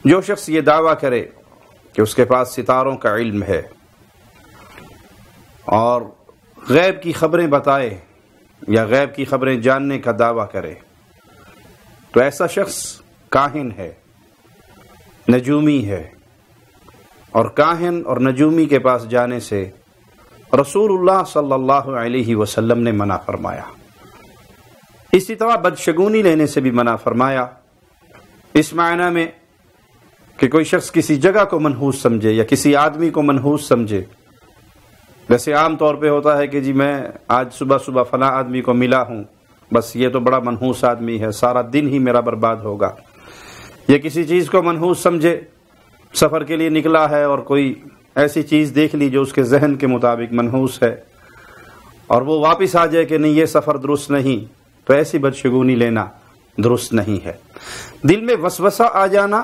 جو شخص یہ دعویٰ کرے کہ اس کے پاس ستاروں کا علم ہے اور غیب کی خبریں بتائے یا غیب کی خبریں جاننے کا دعویٰ کرے تو ایسا شخص کاہن ہے، نجومی ہے، اور کاہن اور نجومی کے پاس جانے سے رسول اللہ صلی اللہ علیہ وسلم نے منع فرمایا۔ اسی طرح بدشگونی لینے سے بھی منع فرمایا، اس معنی میں کہ کوئی شخص کسی جگہ کو منحوس سمجھے یا کسی آدمی کو منحوس سمجھے۔ ویسے عام طور پہ ہوتا ہے کہ جی میں آج صبح صبح فلاں آدمی کو ملا ہوں، بس یہ تو بڑا منحوس آدمی ہے، سارا دن ہی میرا برباد ہوگا۔ یا کسی چیز کو منحوس سمجھے، سفر کے لیے نکلا ہے اور کوئی ایسی چیز دیکھ لی جو اس کے ذہن کے مطابق منحوس ہے اور وہ واپس آ جائے کہ نہیں یہ سفر درست نہیں، تو ایسی بدشگونی لینا درست نہیں ہے۔ دل میں وسوسہ آ جانا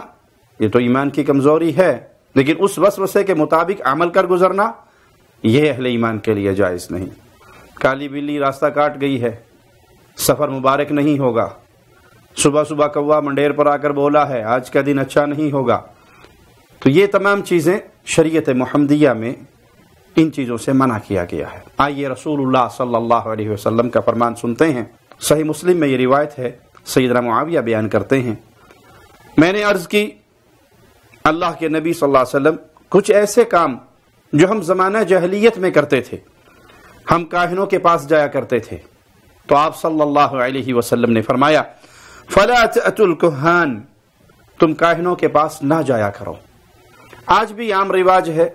یہ تو ایمان کی کمزوری ہے، لیکن اس وسوسے کے مطابق عمل کر گزرنا یہ اہل ایمان کے لیے جائز نہیں۔ کالی بلی راستہ کاٹ گئی ہے، سفر مبارک نہیں ہوگا، صبح صبح کوا منڈیر پر آ کر بولا ہے آج کا دن اچھا نہیں ہوگا، تو یہ تمام چیزیں شریعت محمدیہ میں ان چیزوں سے منع کیا گیا ہے۔ آئیے رسول اللہ صلی اللہ علیہ وسلم کا فرمان سنتے ہیں۔ صحیح مسلم میں یہ روایت ہے، سیدنا معاویہ بیان کرتے ہیں، میں نے عرض کی اللہ کے نبی صلی اللہ علیہ وسلم کچھ ایسے کام جو ہم زمانہ جاہلیت میں کرتے تھے، ہم کاہنوں کے پاس جایا کرتے تھے، تو آپ صلی اللہ علیہ وسلم نے فرمایا فَلَا تَأْتُوا الْكُهَّانَ، تم کاہنوں کے پاس نہ جایا کرو۔ آج بھی عام رواج ہے،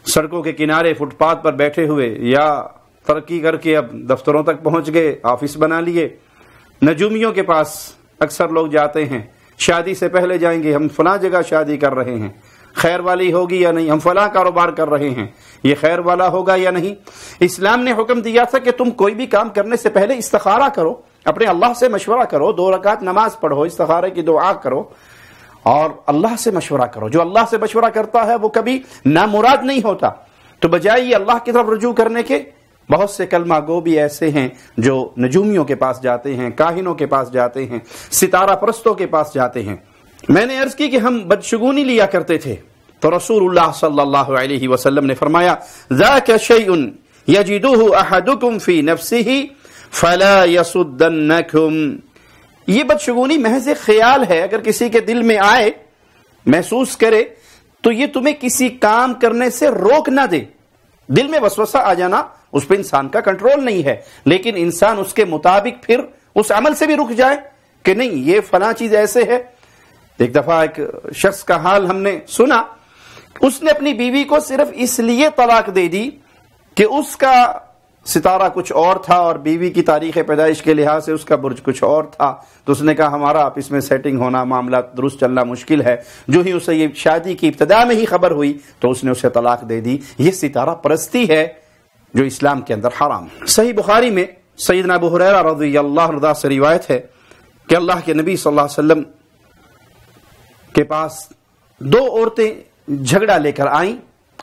سڑکوں کے کنارے فٹ پاتھ پر بیٹھے ہوئے یا ترقی کر کے اب دفتروں تک پہنچ گئے، آفس بنا لیے، نجومیوں کے پاس اکثر لوگ جاتے ہیں، شادی سے پہلے جائیں گے ہم فلاں جگہ شادی کر رہے ہیں، خیر والی ہوگی یا نہیں، ہم فلاں کاروبار کر رہے ہیں، یہ خیر والا ہوگا یا نہیں۔ اسلام نے حکم دیا تھا کہ تم کوئی بھی کام کرنے سے پہلے استخارہ کرو، اپنے اللہ سے مشورہ کرو، 2 رکعت نماز پڑھو، استخارے کی دعا کرو اور اللہ سے مشورہ کرو۔ جو اللہ سے مشورہ کرتا ہے وہ کبھی نامراد نہیں ہوتا۔ تو بجائے یہ اللہ کی طرف رجوع کرنے کے، بہت سے کلمہ گو بھی ایسے ہیں جو نجومیوں کے پاس جاتے ہیں، کاہنوں کے پاس جاتے ہیں، ستارہ پرستوں کے پاس جاتے ہیں۔ میں نے عرض کی کہ ہم بدشگونی لیا کرتے تھے، تو رسول اللہ صلی اللہ علیہ وسلم نے فرمایا ذاک شیء یجدہ احدکم فی نفسہ فلا یصدنکم، یہ بدشگونی محض خیال ہے، اگر کسی کے دل میں آئے، محسوس کرے، تو یہ تمہیں کسی کام کرنے سے روک نہ دے۔ دل میں وسوسہ آ جانا اس پہ انسان کا کنٹرول نہیں ہے، لیکن انسان اس کے مطابق پھر اس عمل سے بھی رک جائے کہ نہیں یہ فلاں چیز ایسے ہے۔ ایک دفعہ ایک شخص کا حال ہم نے سنا، اس نے اپنی بیوی کو صرف اس لیے طلاق دے دی کہ اس کا ستارہ کچھ اور تھا اور بیوی کی تاریخ پیدائش کے لحاظ سے اس کا برج کچھ اور تھا، تو اس نے کہا ہمارا آپس میں سیٹنگ ہونا، معاملات درست چلنا مشکل ہے۔ جو ہی اسے یہ شادی کی ابتدا میں ہی خبر ہوئی تو اس نے اسے طلاق دے دی۔ یہ ستارہ پرستی ہے جو اسلام کے اندر حرام۔ صحیح بخاری میں سیدنا ابو ہریرہ رضی اللہ عنہ سے روایت ہے کہ اللہ کے نبی صلی اللہ علیہ وسلم کے پاس 2 عورتیں جھگڑا لے کر آئیں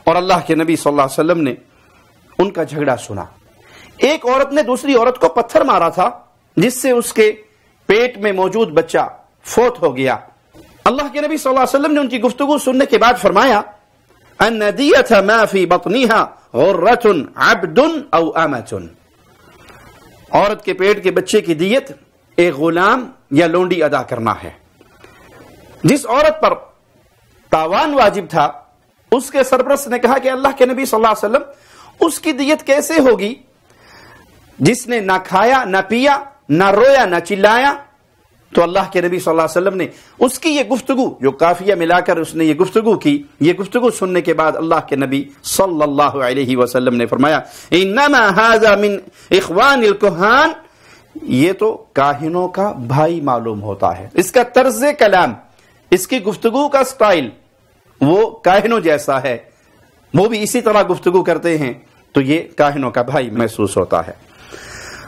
اور اللہ کے نبی صلی اللہ علیہ وسلم نے ان کا جھگڑا سنا۔ ایک عورت نے دوسری عورت کو پتھر مارا تھا جس سے اس کے پیٹ میں موجود بچہ فوت ہو گیا۔ اللہ کے نبی صلی اللہ علیہ وسلم نے ان کی گفتگو سننے کے بعد فرمایا ان دیت ما فی بطنها غرۃ عبد او امۃ، عورت کے پیٹ کے بچے کی دیت ایک غلام یا لونڈی ادا کرنا ہے۔ جس عورت پر تاوان واجب تھا اس کے سرپرست نے کہا کہ اللہ کے نبی صلی اللہ علیہ وسلم اس کی دیت کیسے ہوگی جس نے نہ کھایا نہ پیا نہ رویا نہ چلایا؟ تو اللہ کے نبی صلی اللہ علیہ وسلم نے اس کی یہ گفتگو جو قافیہ ملا کر اس نے یہ گفتگو کی، یہ گفتگو سننے کے بعد اللہ کے نبی صلی اللہ علیہ وسلم نے فرمایا انما هذا من اخوان الکہان، یہ تو کاہنوں کا بھائی معلوم ہوتا ہے، اس کا طرز کلام، اس کی گفتگو کا سٹائل وہ کاہنوں جیسا ہے، وہ بھی اسی طرح گفتگو کرتے ہیں، تو یہ کاہنوں کا بھائی محسوس ہوتا ہے۔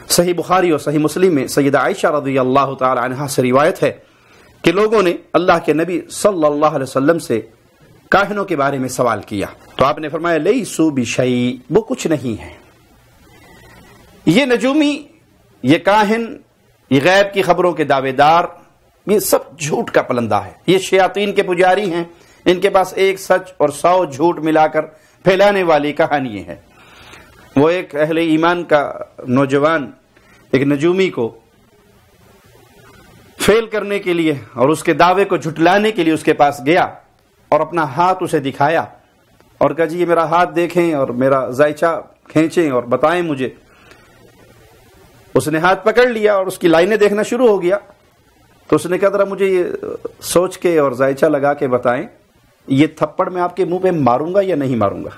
صحیح بخاری اور صحیح مسلم میں سیدہ عائشہ رضی اللہ تعالی عنہا سے روایت ہے کہ لوگوں نے اللہ کے نبی صلی اللہ علیہ وسلم سے کاہنوں کے بارے میں سوال کیا تو آپ نے فرمایا لیسوا بشیء، وہ کچھ نہیں ہے۔ یہ نجومی، یہ کاہن، یہ غیب کی خبروں کے دعوے دار، یہ سب جھوٹ کا پلندہ ہے. یہ شیاطین کے پجاری ہیں، ان کے پاس ایک سچ اور 100 جھوٹ ملا کر پھیلانے والی کہانی ہے. وہ ایک اہل ایمان کا نوجوان ایک نجومی کو فیل کرنے کے لیے اور اس کے دعوے کو جھٹلانے کے لیے اس کے پاس گیا اور اپنا ہاتھ اسے دکھایا اور کہا جی یہ میرا ہاتھ دیکھیں اور میرا ذائچہ کھینچیں اور بتائیں مجھے. اس نے ہاتھ پکڑ لیا اور اس کی لائنیں دیکھنا شروع ہو گیا. تو اس نے کہا ذرا مجھے یہ سوچ کے اور ذائچہ لگا کے بتائیں یہ تھپڑ میں آپ کے منہ پہ ماروں گا یا نہیں ماروں گا.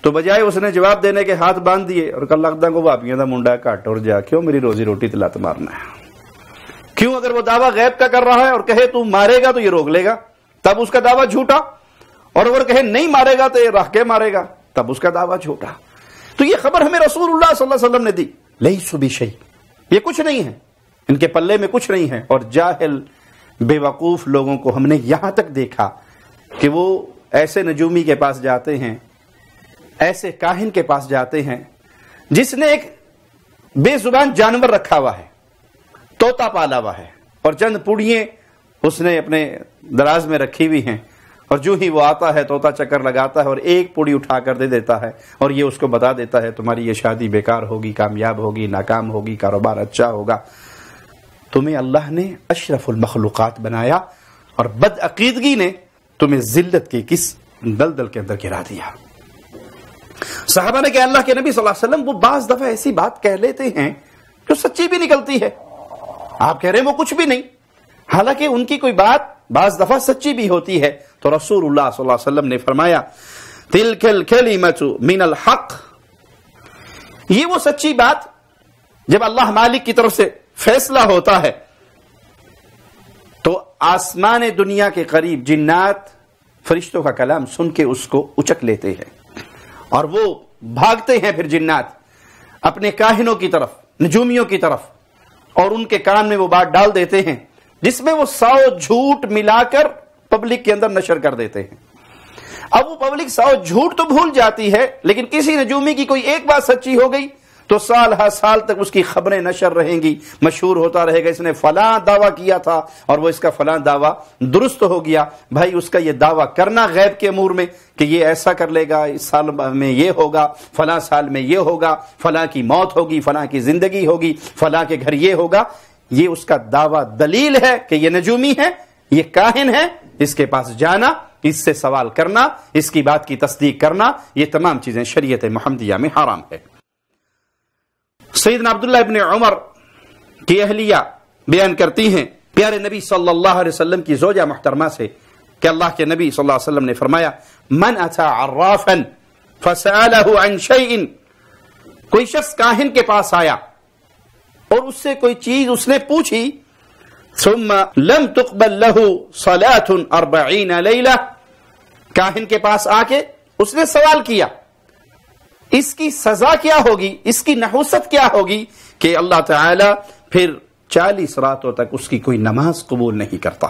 تو بجائے اس نے جواب دینے کے ہاتھ باندھ دیے اور کہا لگتا کو واپیاں دا منڈا کٹ اور جا کیوں میری روزی روٹی تلات مارنا ہے. کیوں اگر وہ دعویٰ غیب کا کر رہا ہے اور کہے تو مارے گا تو یہ روک لے گا تب اس کا دعویٰ جھوٹا، اور اگر کہے نہیں مارے گا تو یہ رکھ کے مارے گا تب اس کا دعویٰ جھوٹا. تو یہ خبر ہمیں رسول اللہ صلی اللہ علیہ وسلم نے دی. لیسوا بشیء، یہ کچھ نہیں ہے، ان کے پلے میں کچھ نہیں ہے. اور جاہل بے وقوف لوگوں کو ہم نے یہاں تک دیکھا کہ وہ ایسے نجومی کے پاس جاتے ہیں، ایسے کاہن کے پاس جاتے ہیں جس نے ایک بے زبان جانور رکھا ہوا ہے، طوطا پالا ہوا ہے، اور چند پڑیے اس نے اپنے دراز میں رکھی ہوئی ہیں، اور جو ہی وہ آتا ہے طوطا چکر لگاتا ہے اور ایک پڑی اٹھا کر دے دیتا ہے اور یہ اس کو بتا دیتا ہے تمہاری یہ شادی بیکار ہوگی، کامیاب ہوگی، ناکام ہوگی، کاروبار اچھا ہوگا. تمہیں اللہ نے اشرف المخلوقات بنایا اور بدعقیدگی نے تمہیں ذلت کے کس دلدل کے اندر گرا دیا. صحابہ نے کہا اللہ کے نبی صلی اللہ علیہ وسلم وہ بعض دفعہ ایسی بات کہہ لیتے ہیں جو سچی بھی نکلتی ہے. آپ کہہ رہے ہیں وہ کچھ بھی نہیں، حالانکہ ان کی کوئی بات بعض دفعہ سچی بھی ہوتی ہے. تو رسول اللہ صلی اللہ علیہ وسلم نے فرمایا تلک الکلمۃ من الحق، یہ وہ سچی بات جب اللہ مالک کی طرف سے فیصلہ ہوتا ہے تو آسمان دنیا کے قریب جنات فرشتوں کا کلام سن کے اس کو اچک لیتے ہیں اور وہ بھاگتے ہیں پھر جنات اپنے کاہنوں کی طرف، نجومیوں کی طرف، اور ان کے کان میں وہ بات ڈال دیتے ہیں جس میں وہ 100 جھوٹ ملا کر پبلک کے اندر نشر کر دیتے ہیں. اب وہ پبلک 100 جھوٹ تو بھول جاتی ہے، لیکن کسی نجومی کی کوئی ایک بات سچی ہو گئی تو سال ہر سال تک اس کی خبریں نشر رہیں گی، مشہور ہوتا رہے گا اس نے فلاں دعویٰ کیا تھا اور وہ اس کا فلاں دعویٰ درست ہو گیا. بھائی اس کا یہ دعویٰ کرنا غیب کے امور میں کہ یہ ایسا کر لے گا، اس سال میں یہ ہوگا، فلاں سال میں یہ ہوگا، فلاں کی موت ہوگی، فلاں کی زندگی ہوگی، فلاں کے گھر یہ ہوگا، یہ اس کا دعویٰ دلیل ہے کہ یہ نجومی ہے، یہ کاہن ہے. اس کے پاس جانا، اس سے سوال کرنا، اس کی بات کی تصدیق کرنا، یہ تمام چیزیں شریعت محمدیہ میں حرام ہے. سیدنا عبداللہ ابن عمر کی اہلیہ بیان کرتی ہیں پیارے نبی صلی اللہ علیہ وسلم کی زوجہ محترمہ سے کہ اللہ کے نبی صلی اللہ علیہ وسلم نے فرمایا من اتی عرافا فسألہ عن شیء، کوئی شخص کاہن کے پاس آیا اور اس سے کوئی چیز اس نے پوچھی، ثم لم تقبل له صلاة 40 لیلہ، کاہن کے پاس آ کے اس نے سوال کیا، اس کی سزا کیا ہوگی، اس کی نحوست کیا ہوگی کہ اللہ تعالی پھر 40 راتوں تک اس کی کوئی نماز قبول نہیں کرتا.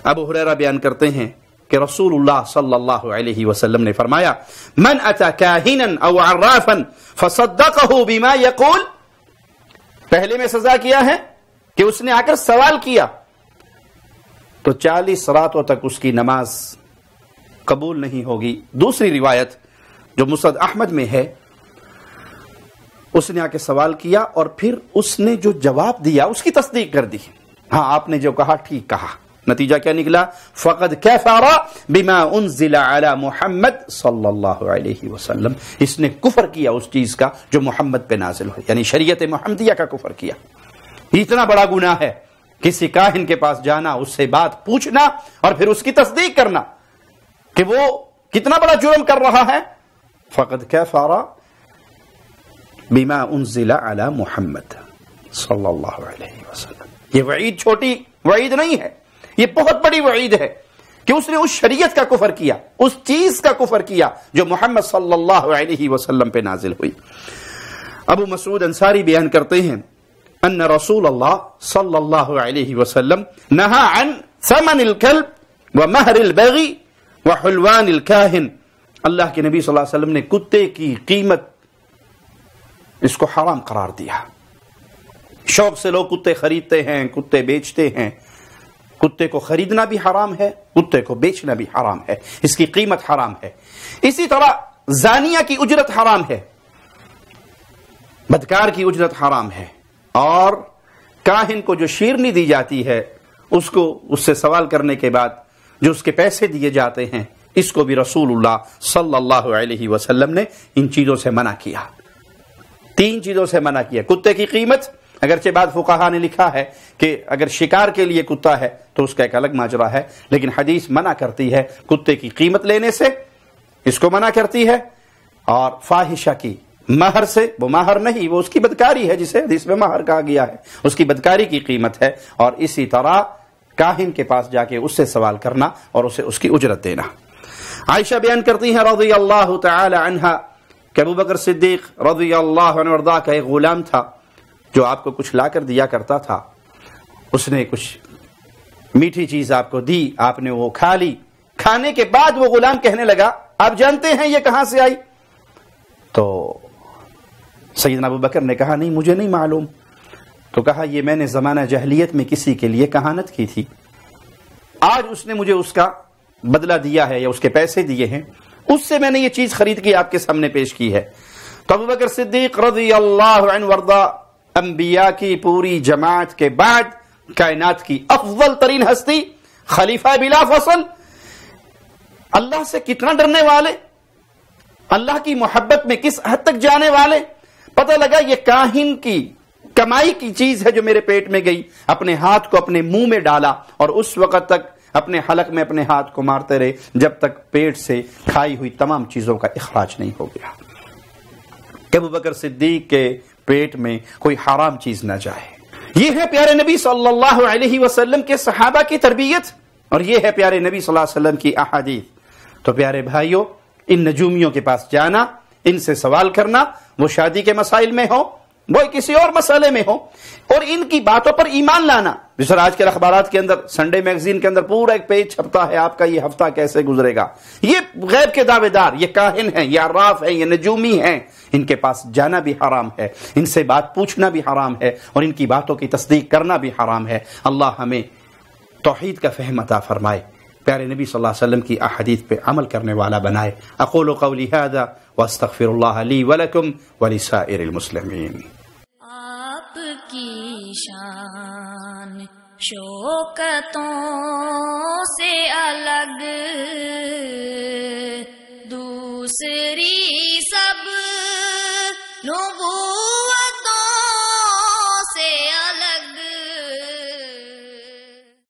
ابو ہریرہ بیان کرتے ہیں کہ رسول اللہ صلی اللہ علیہ وسلم نے فرمایا من اتی کاہنا او عرافا فصدقه بما یقول، پہلے میں سزا کیا ہے کہ اس نے آ کر سوال کیا تو 40 راتوں تک اس کی نماز قبول نہیں ہوگی. دوسری روایت جو مسند احمد میں ہے، اس نے آ کے سوال کیا اور پھر اس نے جو جواب دیا اس کی تصدیق کر دی، ہاں آپ نے جو کہا ٹھیک کہا. نتیجہ کیا نکلا؟ فقد کفر بما انزل علی محمد صلی اللہ علیہ وسلم، اس نے کفر کیا اس چیز کا جو محمد پہ نازل ہو، یعنی شریعت محمدیہ کا کفر کیا. اتنا بڑا گناہ ہے کسی کاہن کے پاس جانا، اس سے بات پوچھنا اور پھر اس کی تصدیق کرنا کہ وہ کتنا بڑا جرم کر رہا ہے. فقد کفر بما انزل علی محمد صلی اللہ علیہ وسلم. یہ وعید چھوٹی وعید نہیں ہے، یہ بہت بڑی وعید ہے کہ اس نے اس شریعت کا کفر کیا، اس چیز کا کفر کیا جو محمد صلی اللہ علیہ وسلم پہ نازل ہوئی. ابو مسعود انصاری بیان کرتے ہیں ان رسول اللہ صلی اللہ علیہ وسلم نہا عن ثمن الكلب ومہر البغی وحلوان الکاہن، اللہ کے نبی صلی اللہ علیہ وسلم نے کتے کی قیمت اس کو حرام قرار دیا، شوق سے لوگ کتے خریدتے ہیں، کتے بیچتے ہیں. کتے کو خریدنا بھی حرام ہے، کتے کو بیچنا بھی حرام ہے، اس کی قیمت حرام ہے. اسی طرح زانیہ کی اجرت حرام ہے، بدکار کی اجرت حرام ہے. اور کاہن کو جو شیرنی دی جاتی ہے، اس کو اس سے سوال کرنے کے بعد جو اس کے پیسے دیے جاتے ہیں، اس کو بھی رسول اللہ صلی اللہ علیہ وسلم نے ان چیزوں سے منع کیا. 3 چیزوں سے منع کیا. کتے کی قیمت، اگرچہ بعض فقہا نے لکھا ہے کہ اگر شکار کے لیے کتا ہے تو اس کا ایک الگ ماجرا ہے، لیکن حدیث منع کرتی ہے کتے کی قیمت لینے سے، اس کو منع کرتی ہے. اور فاحشہ کی مہر سے، وہ مہر نہیں، وہ اس کی بدکاری ہے جسے حدیث میں مہر کہا گیا ہے، اس کی بدکاری کی قیمت ہے. اور اسی طرح کاہن کے پاس جا کے اس سے سوال کرنا اور اسے اس کی اجرت دینا. عائشہ بیان کرتی ہیں رضی اللہ تعالی عنہا کہ ابو بکر صدیق رضی اللہ عنہ وارضاہ کا ایک غلام تھا جو آپ کو کچھ لا کر دیا کرتا تھا. اس نے کچھ میٹھی چیز آپ کو دی، آپ نے وہ کھا لی. کھانے کے بعد وہ غلام کہنے لگا آپ جانتے ہیں یہ کہاں سے آئی؟ تو سیدنا ابو بکر نے کہا نہیں، مجھے نہیں معلوم. تو کہا یہ میں نے زمانہ جاہلیت میں کسی کے لیے کہانت کی تھی، آج اس نے مجھے اس کا بدلہ دیا ہے یا اس کے پیسے دیے ہیں، اس سے میں نے یہ چیز خرید کے آپ کے سامنے پیش کی ہے. تو ابو بکر صدیق رضی اللہ عنہ وارضاہ انبیاء کی پوری جماعت کے بعد کائنات کی افضل ترین ہستی، خلیفہ بلا فصل، اللہ سے کتنا ڈرنے والے، اللہ کی محبت میں کس حد تک جانے والے. پتہ لگا یہ کاہن کی کمائی کی چیز ہے جو میرے پیٹ میں گئی. اپنے ہاتھ کو اپنے منہ میں ڈالا اور اس وقت تک اپنے حلق میں اپنے ہاتھ کو مارتے رہے جب تک پیٹ سے کھائی ہوئی تمام چیزوں کا اخراج نہیں ہو گیا. کہ ابو بکر صدیق کے پیٹ میں کوئی حرام چیز نہ جائے. یہ ہے پیارے نبی صلی اللہ علیہ وسلم کے صحابہ کی تربیت، اور یہ ہے پیارے نبی صلی اللہ علیہ وسلم کی احادیث. تو پیارے بھائیوں، ان نجومیوں کے پاس جانا، ان سے سوال کرنا، وہ شادی کے مسائل میں ہو، وہ کسی اور مسئلے میں ہو، اور ان کی باتوں پر ایمان لانا. جس طرح آج کے اخبارات کے اندر، سنڈے میگزین کے اندر پورا ایک پیج چھپتا ہے آپ کا یہ ہفتہ کیسے گزرے گا. یہ غیب کے دعوے دار، یہ کاہن ہیں، یہ عراف ہیں، یہ نجومی ہیں. ان کے پاس جانا بھی حرام ہے، ان سے بات پوچھنا بھی حرام ہے، اور ان کی باتوں کی تصدیق کرنا بھی حرام ہے. اللہ ہمیں توحید کا فہم عطا فرمائے، پیارے نبی صلی اللہ علیہ وسلم کی احادیث پہ عمل کرنے والا بنائے. اقول قولی هذا واستغفر اللہ لی ولکم ولسائر المسلمین. آپ کی شان شوکتوں سے الگ دوسری